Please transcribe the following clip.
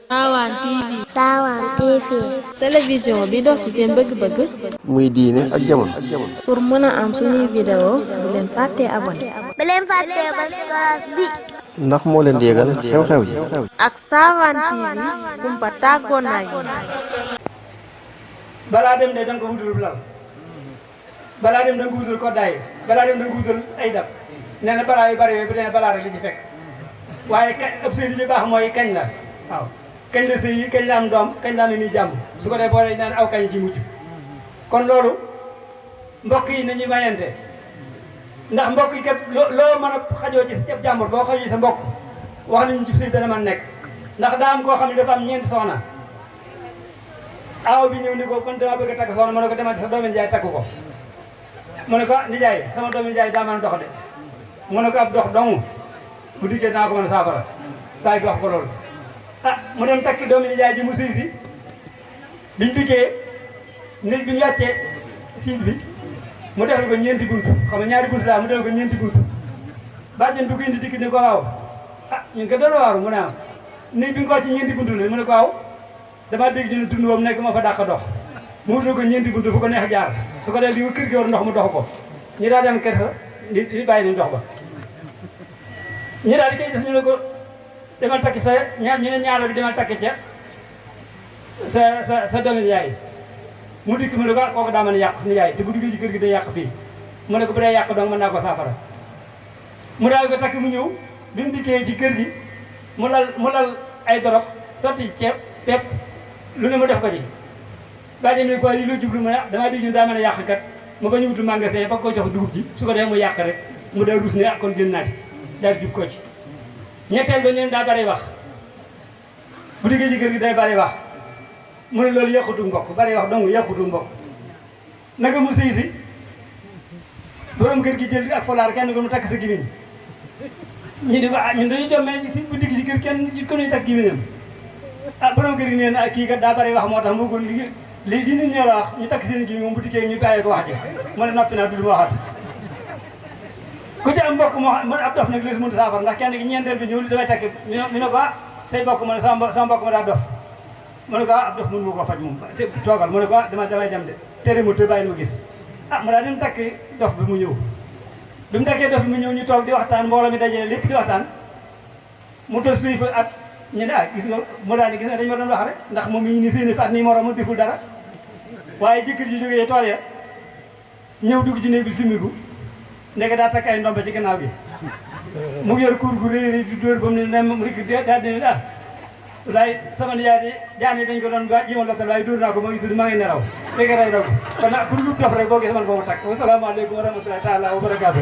Sawan TV. Sawan TV. télévision bi dox ci seen bëgg-bëgg. muy diine ak jamono. pour mën a am suñuy vidéo bu leen fàttee abonné. bu leen fàttee ba classe bi. ndax moo leen di yégal xew-xew yi. ak Sawan TV kumpa tàggoon naa yi. balaa dem de danga ko wutal lal balaa dem danga ko wutal koddaay balaa dem danga ko wutal ay dab nee na balaa yu bari yooyu bu demee balaa rek li ci fekk waaye kañ ëpp sëy li ci baax mooy kañ la waaw kañ la sëy yi kañ la am doom kañ la am ni jàmm su ko dee boo naan aw kañ ci mujj kon loolu mbokk yi nañu mayante ndax mbokk yi kat loo mën a xajoo ci ab jàmbur boo xajoo ci sa mbokk wax nañu ci sëy dana man nekk ndax daa am koo xam ne dafa am ñeenti soxna aaw bi ñëw ni ko man dama bëgg a takk soxna mu ne ko demal sa doomi nijaay takk ko mu ne ko nijaay sama doomi nijaay daa mën a dox de mu ne ko ab dox dong bu dikkee naa ko mën a saafara bàyyi bi wax ko loolu mu dem takki doomi nijaay ji mu sëy si biñ dikkee nit bi ñu wàccee siid bi mu defal ko ñeenti buntu xam nga ñaari buntu daal mu defal ko ñeenti buntu bàjjen bi ko indi dikki ni ko waaw ñun ko doon waaru mu ne am nit bi nga ko ci ñeenti buntu la mu ne ko waaw damaa dégg ñu ne tund woom nekk ma fa dàq dox mu wutal ko ñeenti buntu fu ko neex jaar su ko dee li kër gi war ndox mu dox ko ñu daal dem kersa di bàyyi nañ dox ba ñu daal di koy des ñu ne ko demal takki sa ñu ne ñaaro bi demal takki ceex sa doomi yaay mu dikk mu ne ko kooku daa mën a yàq suñu yaay te bu duggee ci kër gi day yàq fii mu ne ko bu dee yàq donc mën naa ko saafara mu daal ko takk mu ñëw bi mu dikkee ci kër gi mu lal ay dorog sotti ci ceeb pepp lu ne mu def ko ci bàjjen mi ko lii loo jublu mu ne damaa di ñu daa mën a yàq kat ma ba ñu wutu magasin fa ko jox dugub ji su ko dee mu yàq rek mu daa rus ne kon génn naa ci daal jub ko ci ñetteel ba ñeen daa bari wax bu diggee ci kër gi day bari wax mu ne loolu yàqutu mbokk bari wax dong yàqutu mbokk naka mu sëy si borom kër gi jël ak folaar kenn ko mu takk sa gimiñ ñu di ko ñun dañu jommee si bu digg ci kër kenn ko nuy takk gimiñam borom kër gi neen kii kat daa bari wax moo tax mu góor li di nit ñee la wax ñu takk seen gi moom bu dikkee ñu bàyyee ko wax ji mu ne noppi naa du ma waxat ku ci am mbokk moo man ab dof nag les mënut saafara ndax kenn gi ñeenteel bi ñëw damay takk mi ne ko say mbokk ma ne sama mbokk ma daa dof mu ne ko ab dof mënu ma koo faj moom te toogal mu ne ko damay dem de tere mu te bàyyi ma gis mu daal dem takk dof bi mu ñëw bi mu takkee dof bi mu ñëw ñu toog di waxtaan mbooloo mi dajee lépp di waxtaan mu toog suy fa at ñu ne gis nga mu daal di gis nga dañu ma doon wax rek ndax moom mi ñu ni seeni fa at nii moroom mu deful dara waaye jëkkër ji jógee tool ya ñëw dugg ci néeg bi simigu ndeke daa takk ay ndomba ci gannaaw gi mu yor kuur gu réy di dóor ba mu ne nem rik daal di ne walaay sama nijaay di jaani dañ ko doon jéema lottal waaye dóor naa ko maa ngi tudd maa ngi neraw léegi rey raw kon nag pour lu dof rek boo gis man boobu takk wasalaamaaleykum wa rahmatullahi taala wa barakaatu